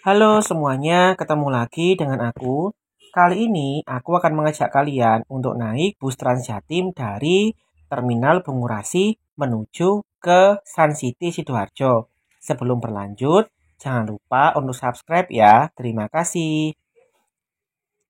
Halo semuanya, ketemu lagi dengan aku. Kali ini aku akan mengajak kalian untuk naik bus Transjatim dari Terminal Bungurasi menuju ke Sun City Sidoarjo. Sebelum berlanjut, jangan lupa untuk subscribe ya. Terima kasih.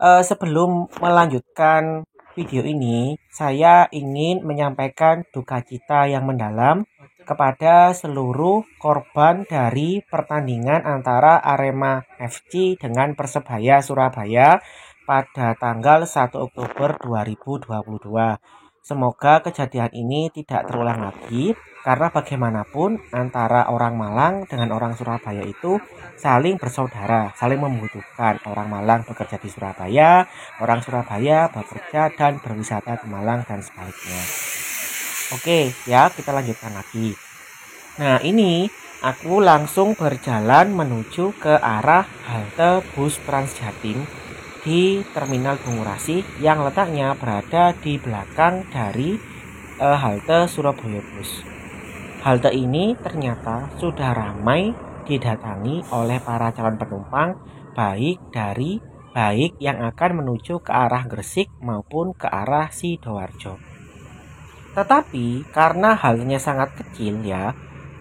Sebelum melanjutkan video ini, saya ingin menyampaikan duka cita yang mendalam kepada seluruh korban dari pertandingan antara Arema FC dengan Persebaya Surabaya pada tanggal 1 Oktober 2022. Semoga kejadian ini tidak terulang lagi, karena bagaimanapun antara orang Malang dengan orang Surabaya itu saling bersaudara, saling membutuhkan. Orang Malang bekerja di Surabaya, orang Surabaya bekerja dan berwisata di Malang dan sebaliknya. Oke ya, kita lanjutkan lagi. Nah, ini aku langsung berjalan menuju ke arah halte bus Transjatim di Terminal Bungurasi yang letaknya berada di belakang dari halte Surabaya Bus. Halte ini ternyata sudah ramai didatangi oleh para calon penumpang, baik yang akan menuju ke arah Gresik maupun ke arah Sidoarjo. Tetapi karena halnya sangat kecil ya,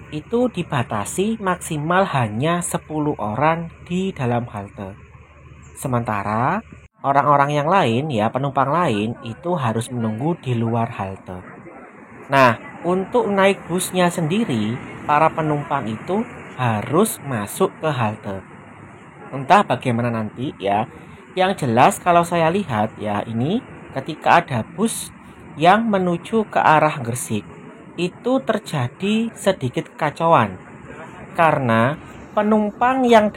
itu dibatasi maksimal hanya 10 orang di dalam halte. Sementara orang-orang yang lain ya, penumpang lain itu harus menunggu di luar halte. Nah, untuk naik busnya sendiri, para penumpang itu harus masuk ke halte. Entah bagaimana nanti ya. Yang jelas kalau saya lihat ya, ini ketika ada bus yang menuju ke arah Gresik, itu terjadi sedikit kekacauan karena penumpang yang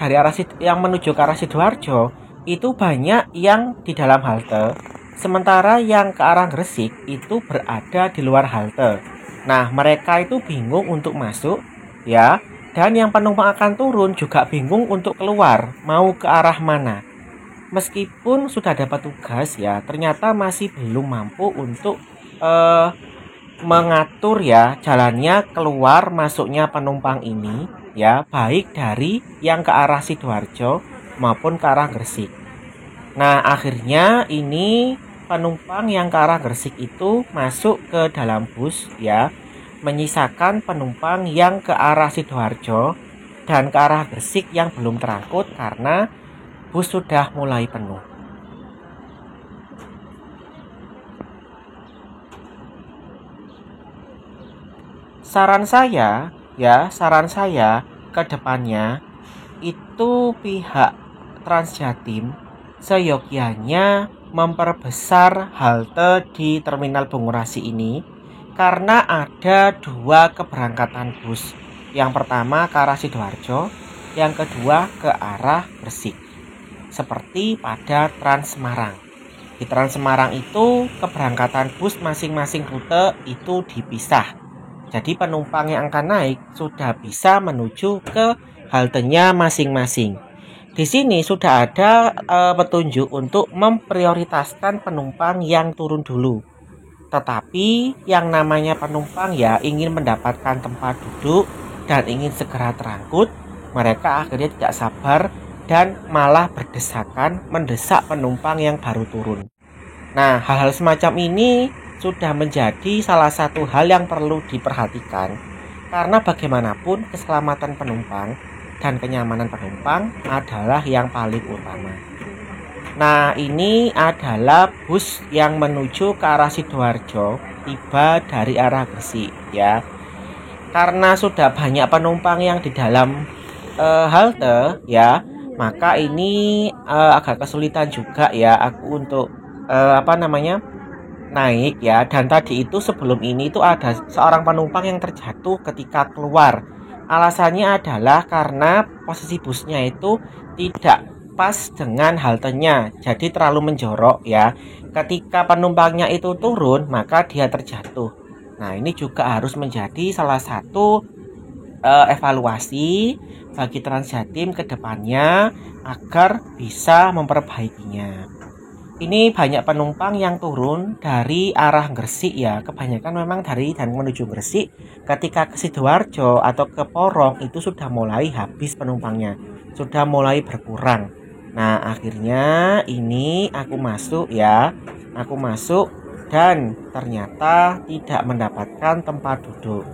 menuju ke arah Sidoarjo itu banyak yang di dalam halte, sementara yang ke arah Gresik itu berada di luar halte. Nah, mereka itu bingung untuk masuk ya, dan yang penumpang akan turun juga bingung untuk keluar mau ke arah mana. Meskipun sudah dapat tugas ya, ternyata masih belum mampu untuk mengatur ya jalannya keluar masuknya penumpang ini ya, baik dari yang ke arah Sidoarjo maupun ke arah Gresik. Nah, akhirnya ini penumpang yang ke arah Gresik itu masuk ke dalam bus ya, menyisakan penumpang yang ke arah Sidoarjo dan ke arah Gresik yang belum terangkut karena bus sudah mulai penuh. Saran saya ke depannya itu pihak Transjatim seyogyanya memperbesar halte di Terminal Bungurasi ini karena ada 2 keberangkatan bus. Yang pertama ke arah Sidoarjo, yang kedua ke arah Gresik. Seperti pada Trans Semarang. Di Trans Semarang itu keberangkatan bus masing-masing rute itu dipisah. Jadi penumpang yang akan naik sudah bisa menuju ke haltenya masing-masing. Di sini sudah ada petunjuk untuk memprioritaskan penumpang yang turun dulu. Tetapi yang namanya penumpang ya ingin mendapatkan tempat duduk dan ingin segera terangkut, mereka akhirnya tidak sabar dan malah berdesakan mendesak penumpang yang baru turun. Nah, hal-hal semacam ini sudah menjadi salah satu hal yang perlu diperhatikan, karena bagaimanapun keselamatan penumpang dan kenyamanan penumpang adalah yang paling utama. Nah, ini adalah bus yang menuju ke arah Sidoarjo, tiba dari arah Gresik ya. Karena sudah banyak penumpang yang di dalam halte ya, maka ini agak kesulitan juga ya aku untuk naik ya. Dan tadi itu sebelum ini itu ada seorang penumpang yang terjatuh ketika keluar. Alasannya adalah karena posisi busnya itu tidak pas dengan haltenya, jadi terlalu menjorok ya. Ketika penumpangnya itu turun, maka dia terjatuh. Nah, ini juga harus menjadi salah satu evaluasi bagi Transjatim ke depannya agar bisa memperbaikinya. Ini banyak penumpang yang turun dari arah Gresik ya. Kebanyakan memang dari dan menuju Gresik. Ketika ke Sidoarjo atau ke Porong itu sudah mulai habis penumpangnya. Sudah mulai berkurang. Nah, akhirnya ini aku masuk ya. Aku masuk dan ternyata tidak mendapatkan tempat duduk.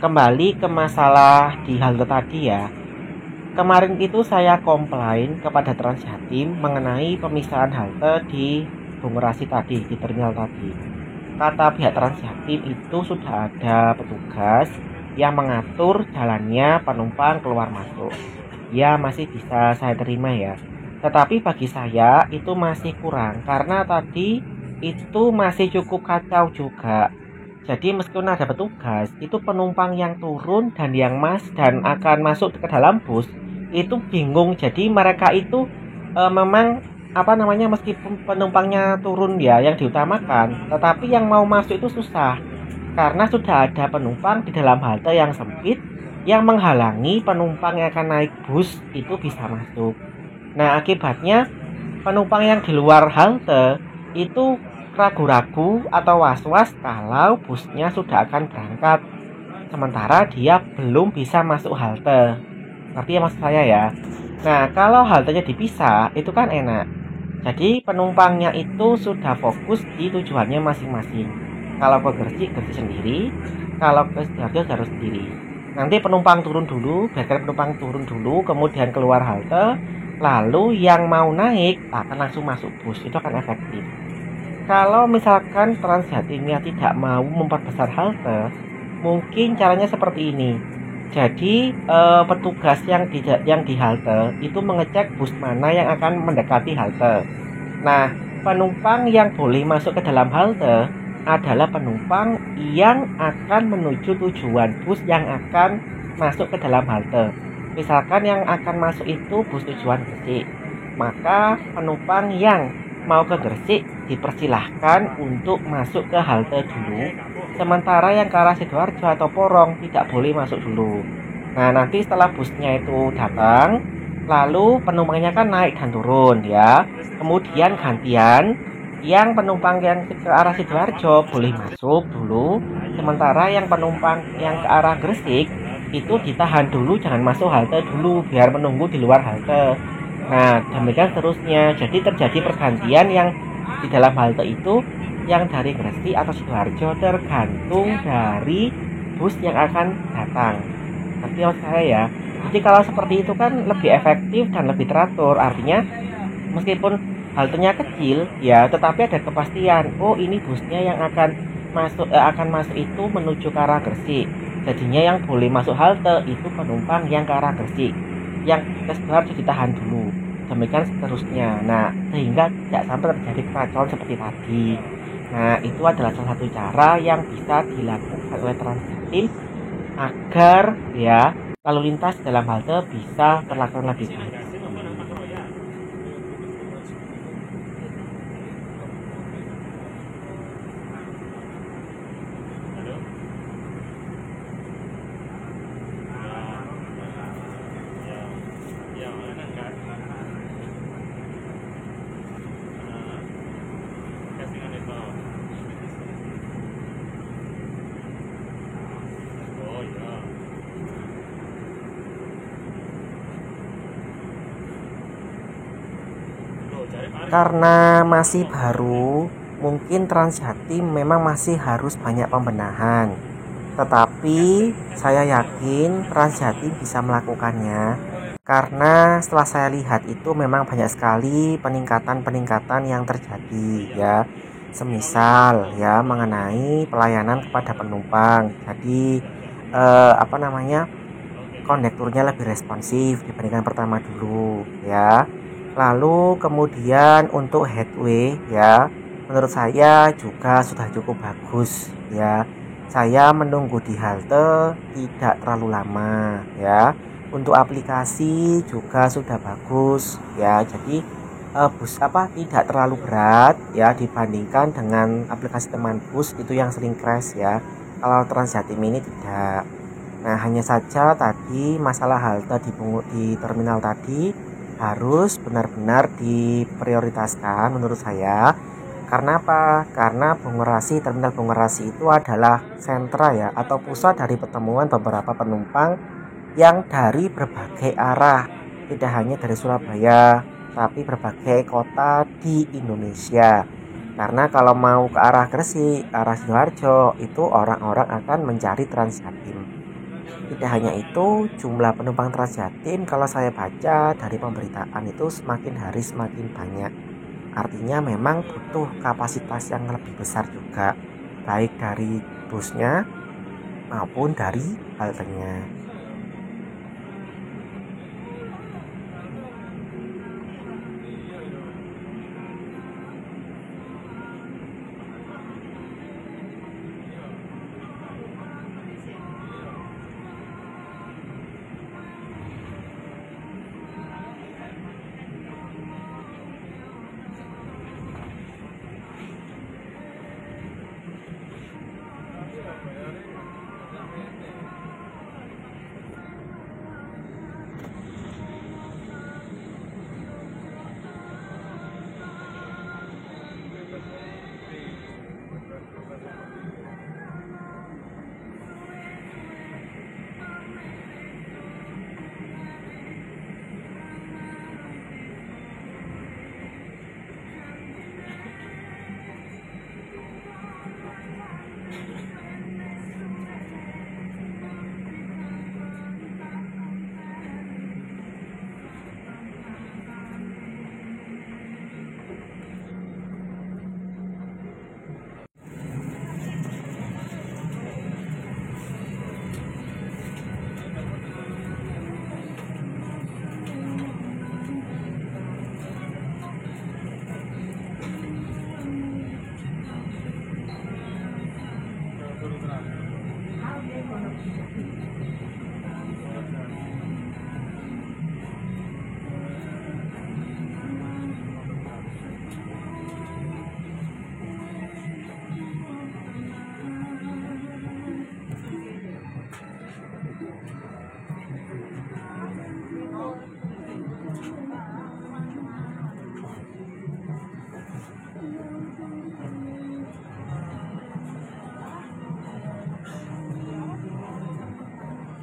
Kembali ke masalah di halte tadi ya. Kemarin itu saya komplain kepada Transjatim mengenai pemisahan halte di Bungrasi tadi, di terminal tadi. Kata pihak Transjatim itu sudah ada petugas yang mengatur jalannya penumpang keluar masuk. ya masih bisa saya terima ya. Tetapi bagi saya itu masih kurang karena tadi itu masih cukup kacau juga. Jadi meskipun ada petugas, itu penumpang yang turun dan akan masuk ke dalam bus itu bingung. Jadi mereka itu memang apa namanya, meskipun penumpangnya turun ya yang diutamakan, tetapi yang mau masuk itu susah karena sudah ada penumpang di dalam halte yang sempit yang menghalangi penumpang yang akan naik bus itu bisa masuk. Nah, akibatnya penumpang yang di luar halte itu ragu-ragu atau was-was kalau busnya sudah akan berangkat, sementara dia belum bisa masuk halte. Ngerti ya maksud saya ya? Nah, kalau haltenya dipisah itu kan enak. Jadi penumpangnya itu sudah fokus di tujuannya masing-masing. Kalau ke Gresik, Gresik sendiri. Kalau ke Sidoarjo, Sidoarjo sendiri. Nanti penumpang turun dulu, biarkan penumpang turun dulu, kemudian keluar halte. Lalu yang mau naik akan langsung masuk bus. Itu akan efektif. Kalau misalkan Transjatimnya tidak mau memperbesar halte, mungkin caranya seperti ini. Jadi petugas yang di halte itu mengecek bus mana yang akan mendekati halte. Nah, penumpang yang boleh masuk ke dalam halte adalah penumpang yang akan menuju tujuan bus yang akan masuk ke dalam halte. Misalkan yang akan masuk itu bus tujuan Gresik, maka penumpang yang mau ke Gresik dipersilahkan untuk masuk ke halte dulu, sementara yang ke arah Sidoarjo atau Porong tidak boleh masuk dulu. Nah, nanti setelah busnya itu datang, lalu penumpangnya kan naik dan turun ya. Kemudian gantian, yang penumpang yang ke arah Sidoarjo boleh masuk dulu, sementara yang penumpang yang ke arah Gresik itu ditahan dulu, jangan masuk halte dulu biar menunggu di luar halte. Nah, demikian seterusnya. Jadi terjadi pergantian yang di dalam halte itu, yang dari Gresik atau Sidoarjo tergantung dari bus yang akan datang. Tapi maksud saya ya, jadi kalau seperti itu kan lebih efektif dan lebih teratur. Artinya meskipun haltenya kecil ya, tetapi ada kepastian. Oh, ini busnya yang akan masuk itu menuju ke arah Gresik. Jadinya yang boleh masuk halte itu penumpang yang ke arah Gresik. Yang ke Sidoarjo ditahan dulu. Demikian seterusnya. Nah, sehingga tidak sampai terjadi kekacauan seperti tadi. Nah, itu adalah salah satu cara yang bisa dilakukan oleh Transjatim agar ya lalu lintas dalam halte bisa terlaksana lebih baik. Karena masih baru, mungkin Transjatim memang masih harus banyak pembenahan. Tetapi saya yakin Transjatim bisa melakukannya. Karena setelah saya lihat itu memang banyak sekali peningkatan-peningkatan yang terjadi ya. Semisal ya mengenai pelayanan kepada penumpang. Jadi apa namanya? Kondekturnya lebih responsif dibandingkan pertama dulu ya. Lalu kemudian untuk headway ya, menurut saya juga sudah cukup bagus ya. Saya menunggu di halte tidak terlalu lama ya. Untuk aplikasi juga sudah bagus ya. Jadi bus tidak terlalu berat ya dibandingkan dengan aplikasi teman bus itu yang sering crash ya. Kalau Transjatim ini tidak. Nah, hanya saja tadi masalah halte di terminal tadi harus benar-benar diprioritaskan menurut saya. Karena apa? Karena terminal Bungurasi itu adalah sentra ya, atau pusat dari pertemuan beberapa penumpang yang dari berbagai arah, tidak hanya dari Surabaya tapi berbagai kota di Indonesia. Karena kalau mau ke arah Gresik, arah Sidoarjo, itu orang-orang akan mencari Transjatim. Tidak hanya itu, jumlah penumpang Transjatim kalau saya baca dari pemberitaan itu semakin hari semakin banyak. Artinya memang butuh kapasitas yang lebih besar juga, baik dari busnya maupun dari haltenya.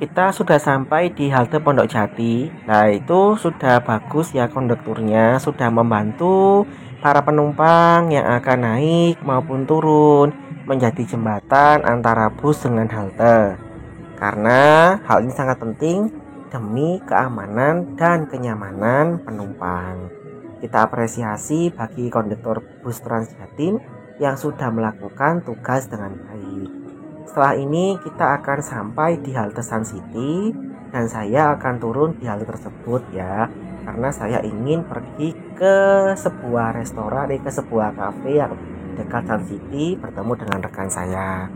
Kita sudah sampai di halte Pondok Jati. Nah, itu sudah bagus ya, kondukturnya sudah membantu para penumpang yang akan naik maupun turun menjadi jembatan antara bus dengan halte. Karena hal ini sangat penting demi keamanan dan kenyamanan penumpang. Kita apresiasi bagi konduktor bus Transjatim yang sudah melakukan tugas dengan baik. Setelah ini kita akan sampai di halte Sun City dan saya akan turun di halte tersebut ya, karena saya ingin pergi ke sebuah restoran, ke sebuah kafe yang dekat Sun City bertemu dengan rekan saya.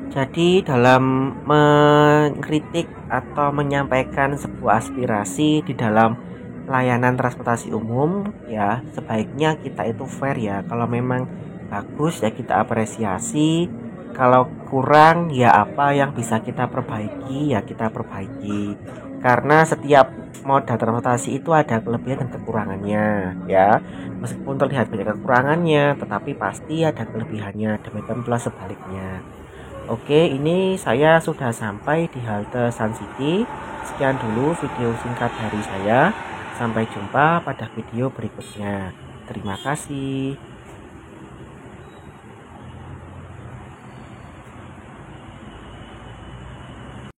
Jadi dalam mengkritik atau menyampaikan sebuah aspirasi di dalam layanan transportasi umum ya, sebaiknya kita itu fair ya. Kalau memang bagus ya kita apresiasi, kalau kurang ya apa yang bisa kita perbaiki ya kita perbaiki. Karena setiap moda transportasi itu ada kelebihan dan kekurangannya ya. Meskipun terlihat banyak kekurangannya, tetapi pasti ada kelebihannya. Demikian pula sebaliknya. Oke, ini saya sudah sampai di halte Sun City. Sekian dulu video singkat dari saya. Sampai jumpa pada video berikutnya. Terima kasih.